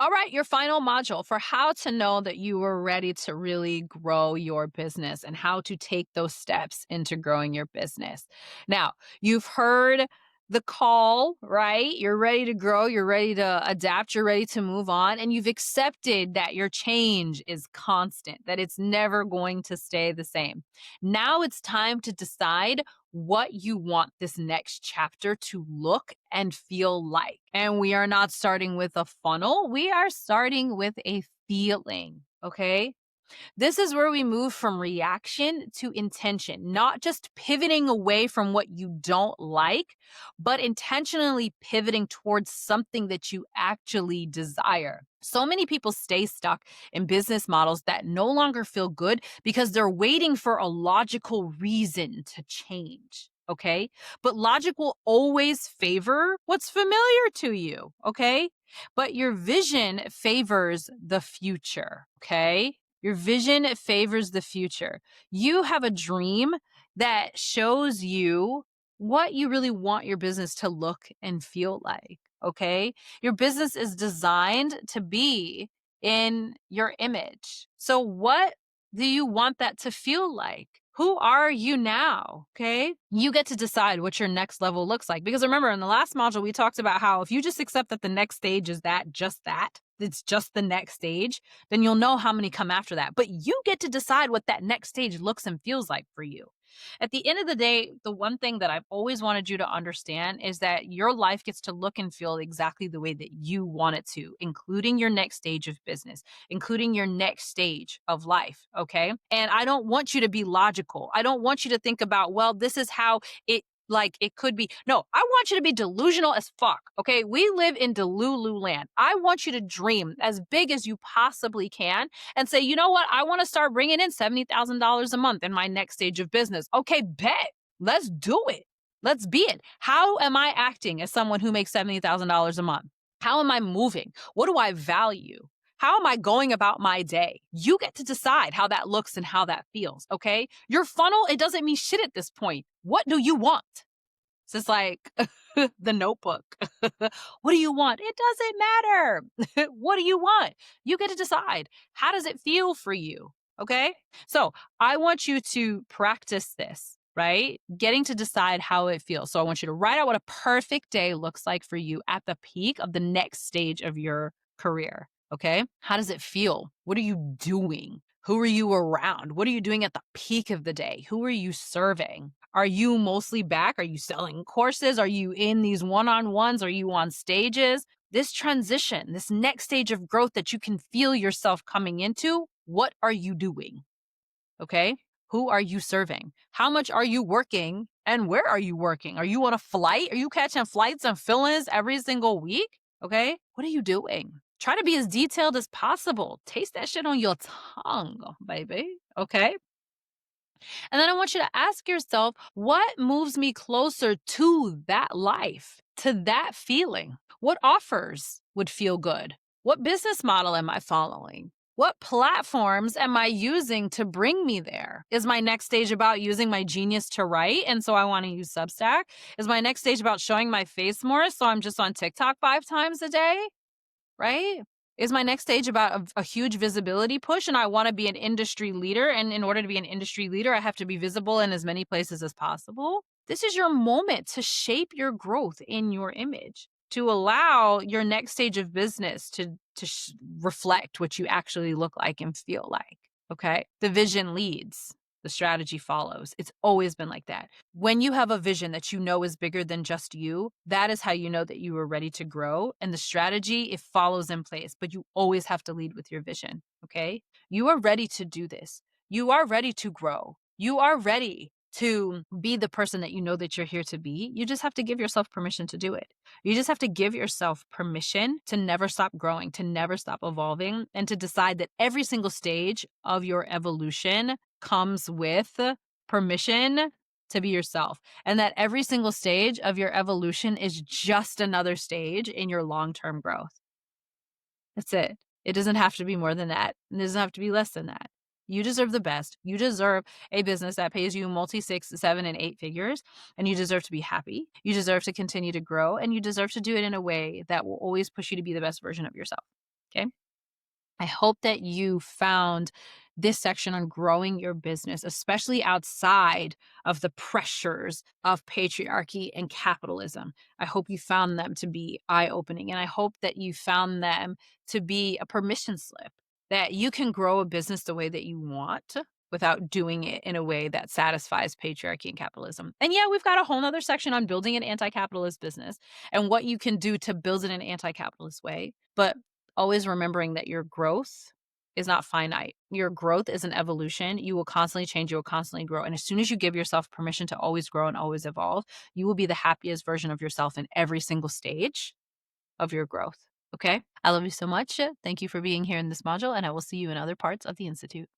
All right, your final module for how to know that you are ready to really grow your business and how to take those steps into growing your business. Now, you've heard the call, right? You're ready to grow, you're ready to adapt, you're ready to move on, and you've accepted that your change is constant, that it's never going to stay the same. Now it's time to decide what you want this next chapter to look and feel like. And we are not starting with a funnel, we are starting with a feeling. Okay. This is where we move from reaction to intention, not just pivoting away from what you don't like, but intentionally pivoting towards something that you actually desire. So many people stay stuck in business models that no longer feel good because they're waiting for a logical reason to change. Okay. But logic will always favor what's familiar to you. Okay. But your vision favors the future. Okay. Your vision favors the future. You have a dream that shows you what you really want your business to look and feel like. Okay. Your business is designed to be in your image. So, what do you want that to feel like? Who are you now? Okay. You get to decide what your next level looks like. Because remember, in the last module, we talked about how if you just accept that the next stage is that, it's just the next stage, then you'll know how many come after that. But you get to decide what that next stage looks and feels like for you. At the end of the day, the one thing that I've always wanted you to understand is that your life gets to look and feel exactly the way that you want it to, including your next stage of business, including your next stage of life. Okay. And I don't want you to be logical. I don't want you to think about, well, this is how it could be. No, I want you to be delusional as fuck. Okay. We live in Delulu land. I want you to dream as big as you possibly can and say, you know what? I want to start bringing in $70,000 a month in my next stage of business. Okay, bet. Let's do it. Let's be it. How am I acting as someone who makes $70,000 a month? How am I moving? What do I value? How am I going about my day? You get to decide how that looks and how that feels, okay? Your funnel, it doesn't mean shit at this point. What do you want? It's just like the notebook. What do you want? It doesn't matter. What do you want? You get to decide. How does it feel for you? Okay. So I want you to practice this, right? Getting to decide how it feels. So I want you to write out what a perfect day looks like for you at the peak of the next stage of your career. Okay. How does it feel? What are you doing? Who are you around? What are you doing at the peak of the day? Who are you serving? Are you mostly back? Are you selling courses? Are you in these one-on-ones? Are you on stages? This transition, this next stage of growth that you can feel yourself coming into, what are you doing? Okay. Who are you serving? How much are you working? And where are you working? Are you on a flight? Are you catching flights and fill-ins every single week? Okay. What are you doing? Try to be as detailed as possible. Taste that shit on your tongue, baby. Okay. And then I want you to ask yourself, what moves me closer to that life, to that feeling? What offers would feel good? What business model am I following? What platforms am I using to bring me there? Is my next stage about using my genius to write? And so I want to use Substack? Is my next stage about showing my face more? So I'm just on TikTok 5 times a day? Right? Is my next stage about a huge visibility push and I want to be an industry leader? And in order to be an industry leader, I have to be visible in as many places as possible. This is your moment to shape your growth in your image, to allow your next stage of business to reflect what you actually look like and feel like. Okay. The vision leads, the strategy follows. It's always been like that. When you have a vision that you know is bigger than just you, that is how you know that you are ready to grow. And the strategy, it follows in place, but you always have to lead with your vision. Okay. You are ready to do this. You are ready to grow. You are ready to be the person that you know that you're here to be. You just have to give yourself permission to do it. You just have to give yourself permission to never stop growing, to never stop evolving, and to decide that every single stage of your evolution comes with permission to be yourself, and that every single stage of your evolution is just another stage in your long-term growth. That's it. It doesn't have to be more than that. It doesn't have to be less than that. You deserve the best. You deserve a business that pays you multi 6, 7, and 8 figures, and you deserve to be happy. You deserve to continue to grow, and you deserve to do it in a way that will always push you to be the best version of yourself. Okay. I hope that you found this section on growing your business, especially outside of the pressures of patriarchy and capitalism. I hope you found them to be eye opening. And I hope that you found them to be a permission slip that you can grow a business the way that you want without doing it in a way that satisfies patriarchy and capitalism. And yeah, we've got a whole nother section on building an anti capitalist business and what you can do to build it in an anti capitalist way. But always remembering that your growth is not finite. Your growth is an evolution. You will constantly change, you will constantly grow. And as soon as you give yourself permission to always grow and always evolve, you will be the happiest version of yourself in every single stage of your growth. Okay? I love you so much. Thank you for being here in this module, and I will see you in other parts of the Institute.